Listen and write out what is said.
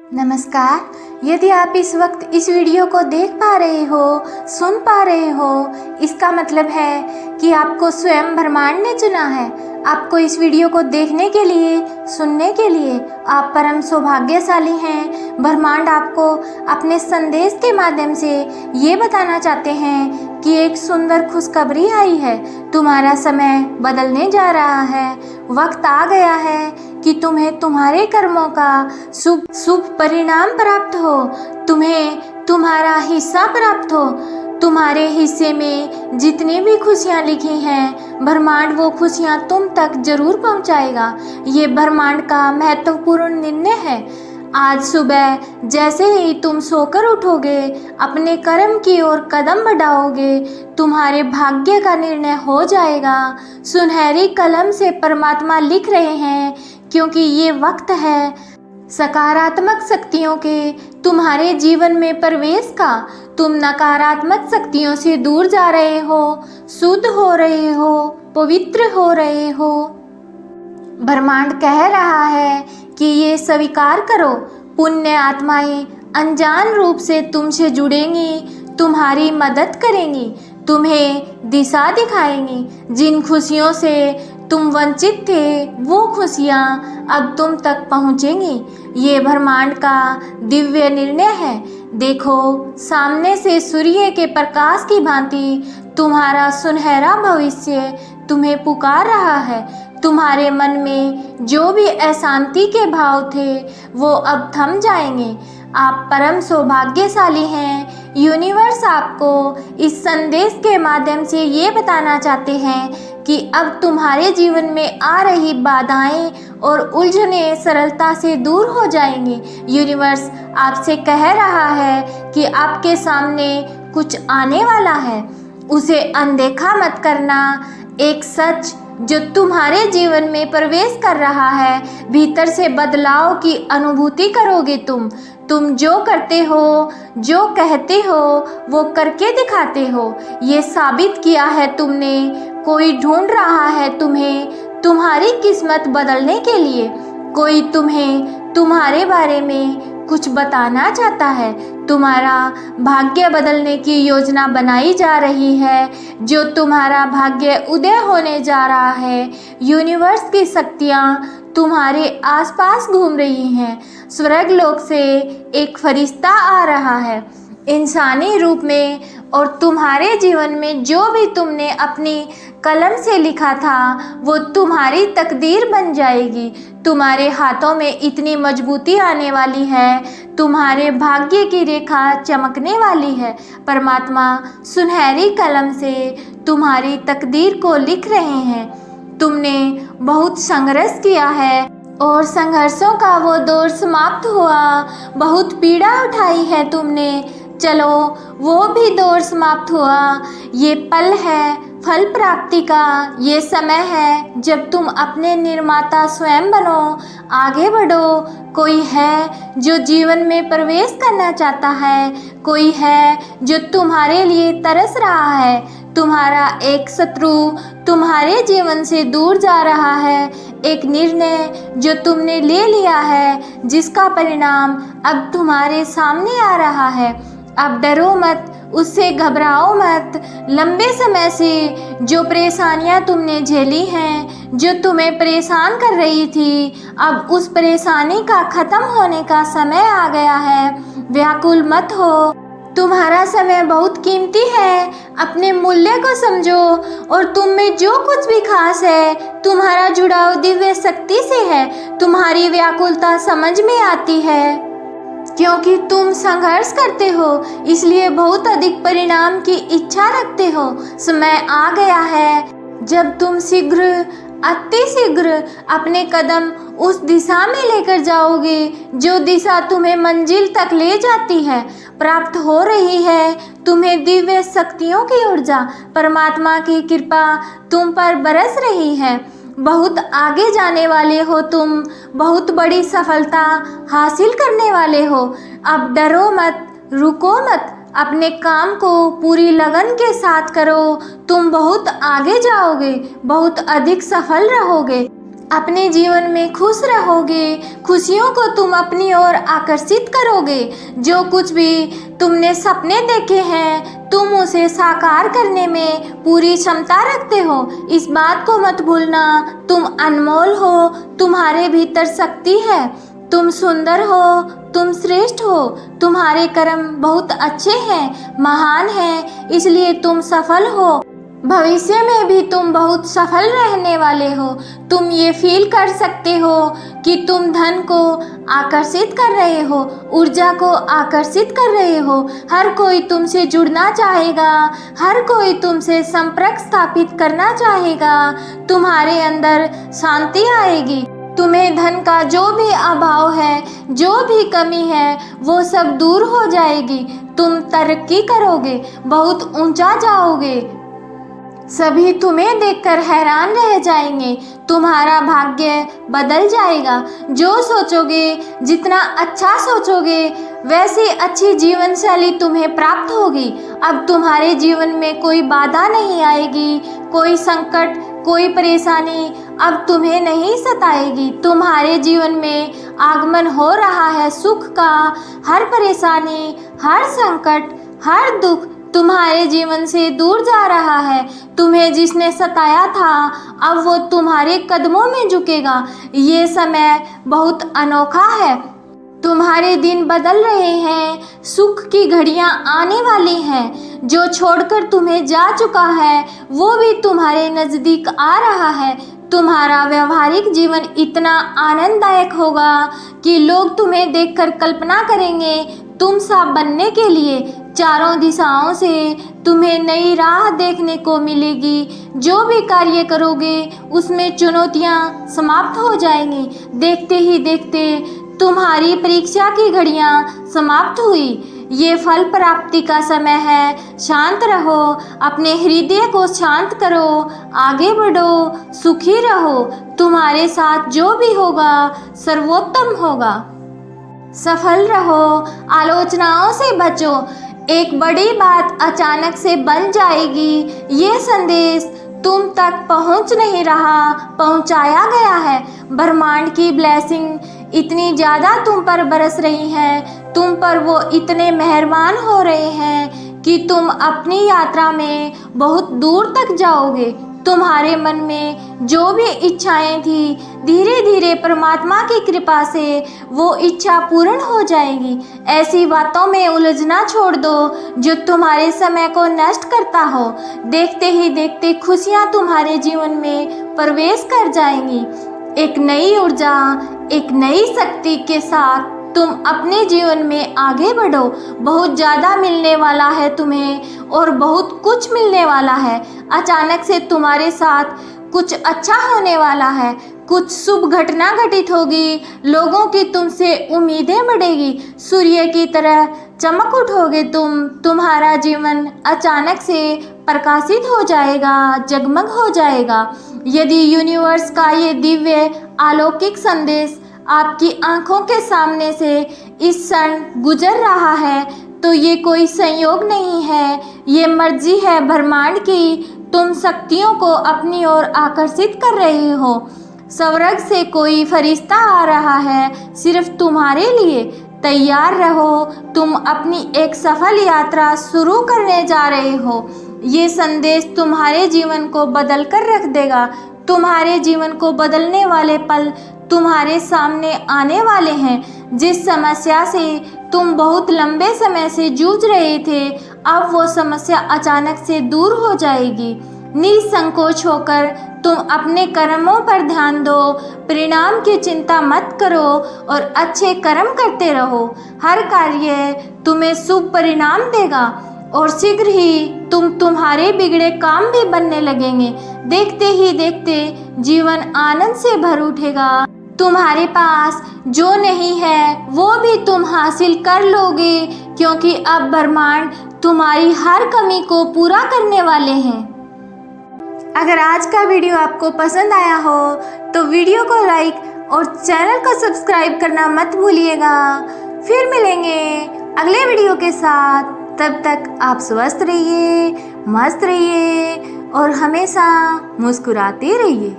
नमस्कार। यदि आप इस वक्त इस वीडियो को देख पा रहे हो, सुन पा रहे हो, इसका मतलब है कि आपको स्वयं ब्रह्मांड ने चुना है। आपको इस वीडियो को देखने के लिए, सुनने के लिए आप परम सौभाग्यशाली हैं। ब्रह्मांड आपको अपने संदेश के माध्यम से ये बताना चाहते हैं कि एक सुंदर खुशखबरी आई है। तुम्हारा समय बदलने जा रहा है। वक्त आ गया है कि तुम्हें तुम्हारे कर्मों का शुभ परिणाम प्राप्त हो, तुम्हें तुम्हारा हिस्सा प्राप्त हो। तुम्हारे हिस्से में जितनी भी खुशियाँ लिखी हैं, ब्रह्मांड वो खुशियाँ तुम तक जरूर पहुँचाएगा। ये ब्रह्मांड का महत्वपूर्ण निर्णय है। आज सुबह जैसे ही तुम सोकर उठोगे, अपने कर्म की ओर कदम बढ़ाओगे, तुम्हारे भाग्य का निर्णय हो जाएगा। सुनहरी कलम से परमात्मा लिख रहे हैं, क्योंकि ये वक्त है सकारात्मक शक्तियों के तुम्हारे जीवन में प्रवेश का। तुम नकारात्मक शक्तियों से दूर जा रहे हो, शुद्ध हो रहे हो, पवित्र हो रहे हो। ब्रह्मांड कह रहा है कि ये स्वीकार करो। पुण्य आत्माएं अनजान रूप से तुमसे जुड़ेंगी, तुम्हारी मदद करेंगी, तुम्हें दिशा दिखाएंगी। जिन खुशियों से तुम वंचित थे, वो खुशियाँ अब तुम तक पहुँचेंगी। ये ब्रह्मांड का दिव्य निर्णय है। देखो, सामने से सूर्य के प्रकाश की भांति तुम्हारा सुनहरा भविष्य तुम्हें पुकार रहा है। तुम्हारे मन में जो भी अशांति के भाव थे, वो अब थम जाएंगे। आप परम सौभाग्यशाली हैं। यूनिवर्स आपको इस संदेश के माध्यम से ये बताना चाहते हैं कि अब तुम्हारे जीवन में आ रही बाधाएं और उलझनें सरलता से दूर हो जाएंगी। यूनिवर्स आपसे कह रहा है कि आपके सामने कुछ आने वाला है, उसे अनदेखा मत करना। एक सच जो तुम्हारे जीवन में प्रवेश कर रहा है, भीतर से बदलाव की अनुभूति करोगे। तुम जो करते हो, जो कहते हो, वो करके दिखाते हो। ये साबित किया है तुमने। कोई ढूंढ रहा है तुम्हें तुम्हारी किस्मत बदलने के लिए। कोई तुम्हें तुम्हारे बारे में कुछ बताना चाहता है। तुम्हारा भाग्य बदलने की योजना बनाई जा रही है। जो तुम्हारा भाग्य उदय होने जा रहा है, यूनिवर्स की शक्तियाँ तुम्हारे आसपास घूम रही हैं। स्वर्ग लोक से एक फरिश्ता आ रहा है इंसानी रूप में, और तुम्हारे जीवन में जो भी तुमने अपनी कलम से लिखा था, वो तुम्हारी तकदीर बन जाएगी। तुम्हारे हाथों में इतनी मजबूती आने वाली है, तुम्हारे भाग्य की रेखा चमकने वाली है। परमात्मा सुनहरी कलम से तुम्हारी तकदीर को लिख रहे हैं। तुमने बहुत संघर्ष किया है और संघर्षों का वो दौर समाप्त हुआ। बहुत पीड़ा उठाई है तुमने, चलो वो भी दौर समाप्त हुआ। ये पल है फल प्राप्ति का। ये समय है जब तुम अपने निर्माता स्वयं बनो, आगे बढ़ो। कोई है जो जीवन में प्रवेश करना चाहता है, कोई है जो तुम्हारे लिए तरस रहा है। तुम्हारा एक शत्रु तुम्हारे जीवन से दूर जा रहा है। एक निर्णय जो तुमने ले लिया है, जिसका परिणाम अब तुम्हारे सामने आ रहा है। अब डरो मत, उससे घबराओ मत। लंबे समय से जो परेशानियां तुमने झेली हैं, जो तुम्हें परेशान कर रही थी, अब उस परेशानी का खत्म होने का समय आ गया है। व्याकुल मत हो, तुम्हारा समय बहुत कीमती है। अपने मूल्य को समझो, और तुम में जो कुछ भी खास है, तुम्हारा जुड़ाव दिव्य शक्ति से है। तुम्हारी व्याकुलता समझ में आती है, क्योंकि तुम संघर्ष करते हो, इसलिए बहुत अधिक परिणाम की इच्छा रखते हो। समय आ गया है जब तुम शीघ्र, अति शीघ्र अपने कदम उस दिशा में लेकर जाओगे जो दिशा तुम्हें मंजिल तक ले जाती है। प्राप्त हो रही है तुम्हें दिव्य शक्तियों की ऊर्जा। परमात्मा की कृपा तुम पर बरस रही है। बहुत आगे जाने वाले हो तुम, बहुत बड़ी सफलता हासिल करने वाले हो। अब डरो मत, रुको मत, अपने काम को पूरी लगन के साथ करो। तुम बहुत आगे जाओगे, बहुत अधिक सफल रहोगे। अपने जीवन में खुश रहोगे, खुशियों को तुम अपनी ओर आकर्षित करोगे। जो कुछ भी तुमने सपने देखे हैं, तुम उसे साकार करने में पूरी क्षमता रखते हो। इस बात को मत भूलना, तुम अनमोल हो, तुम्हारे भीतर शक्ति है, तुम सुंदर हो, तुम श्रेष्ठ हो, तुम्हारे कर्म बहुत अच्छे हैं, महान हैं, इसलिए तुम सफल हो। भविष्य में भी तुम बहुत सफल रहने वाले हो। तुम ये फील कर सकते हो कि तुम धन को आकर्षित कर रहे हो, ऊर्जा को आकर्षित कर रहे हो। हर कोई तुमसे जुड़ना चाहेगा, हर कोई तुमसे संपर्क स्थापित करना चाहेगा। तुम्हारे अंदर शांति आएगी। तुम्हें धन का जो भी अभाव है, जो भी कमी है, वो सब दूर हो जाएगी। तुम तरक्की करोगे, बहुत ऊंचा जाओगे। सभी तुम्हें देखकर हैरान रह जाएंगे। तुम्हारा भाग्य बदल जाएगा। जो सोचोगे, जितना अच्छा सोचोगे, वैसी अच्छी जीवन शैली तुम्हें प्राप्त होगी। अब तुम्हारे जीवन में कोई बाधा नहीं आएगी, कोई संकट, कोई परेशानी अब तुम्हें नहीं सताएगी। तुम्हारे जीवन में आगमन हो रहा है सुख का। हर परेशानी, हर संकट, हर दुख तुम्हारे जीवन से दूर जा रहा है। तुम्हें जिसने सताया था, अब वो तुम्हारे कदमों में झुकेगा। ये समय बहुत अनोखा है। तुम्हारे दिन बदल रहे हैं, सुख की घड़ियां आने वाली हैं। जो छोड़कर तुम्हें जा चुका है, वो भी तुम्हारे नज़दीक आ रहा है। तुम्हारा व्यवहारिक जीवन इतना आनंददायक होगा कि लोग तुम्हें देखकर कल्पना करेंगे तुम सा बनने के लिए। चारों दिशाओं से तुम्हें नई राह देखने को मिलेगी। जो भी कार्य करोगे, उसमें चुनौतियां समाप्त हो जाएंगी। देखते ही देखते तुम्हारी परीक्षा की घड़ियां समाप्त हुई। ये फल प्राप्ति का समय है। शांत रहो, अपने हृदय को शांत करो, आगे बढ़ो, सुखी रहो। तुम्हारे साथ जो भी होगा सर्वोत्तम होगा। सफल रहो, आलोचनाओं से बचो। एक बड़ी बात अचानक से बन जाएगी। ये संदेश तुम तक पहुंच नहीं रहा, पहुंचाया गया है। ब्रह्मांड की ब्लेसिंग इतनी ज़्यादा तुम पर बरस रही है, तुम पर वो इतने मेहरबान हो रहे हैं कि तुम अपनी यात्रा में बहुत दूर तक जाओगे। तुम्हारे मन में जो भी इच्छाएं थी, धीरे धीरे परमात्मा की कृपा से वो इच्छा पूर्ण हो जाएगी। ऐसी बातों में उलझना छोड़ दो जो तुम्हारे समय को नष्ट करता हो। देखते ही देखते खुशियां तुम्हारे जीवन में प्रवेश कर जाएंगी। एक नई ऊर्जा, एक नई शक्ति के साथ तुम अपने जीवन में आगे बढ़ो। बहुत ज़्यादा मिलने वाला है तुम्हें, और बहुत कुछ मिलने वाला है। अचानक से तुम्हारे साथ कुछ अच्छा होने वाला है। कुछ शुभ घटना घटित होगी। लोगों की तुमसे उम्मीदें बढ़ेगी। सूर्य की तरह चमक उठोगे तुम। तुम्हारा जीवन अचानक से प्रकाशित हो जाएगा, जगमग हो जाएगा। यदि यूनिवर्स का ये दिव्य अलौकिक संदेश आपकी आंखों के सामने से इस क्षण गुजर रहा है, तो ये कोई संयोग नहीं है, ये मर्जी है ब्रह्मांड की। तुम शक्तियों को अपनी ओर आकर्षित कर रहे हो। स्वर्ग से कोई फरिश्ता आ रहा है सिर्फ तुम्हारे लिए। तैयार रहो, तुम अपनी एक सफल यात्रा शुरू करने जा रहे हो। ये संदेश तुम्हारे जीवन को बदल कर रख देगा। तुम्हारे जीवन को बदलने वाले पल तुम्हारे सामने आने वाले हैं। जिस समस्या से तुम बहुत लंबे समय से जूझ रहे थे, अब वो समस्या अचानक से दूर हो जाएगी। निसंकोच होकर तुम अपने कर्मों पर ध्यान दो। परिणाम की चिंता मत करो और अच्छे कर्म करते रहो। हर कार्य तुम्हें शुभ परिणाम देगा और शीघ्र ही तुम्हारे बिगड़े काम भी बनने लगेंगे। देखते ही देखते जीवन आनंद से भर उठेगा। तुम्हारे पास जो नहीं है वो भी तुम हासिल कर लोगे, क्योंकि अब ब्रह्मांड तुम्हारी हर कमी को पूरा करने वाले हैं। अगर आज का वीडियो आपको पसंद आया हो तो वीडियो को लाइक और चैनल को सब्सक्राइब करना मत भूलिएगा। फिर मिलेंगे अगले वीडियो के साथ। तब तक आप स्वस्थ रहिए, मस्त रहिए और हमेशा मुस्कुराते रहिए।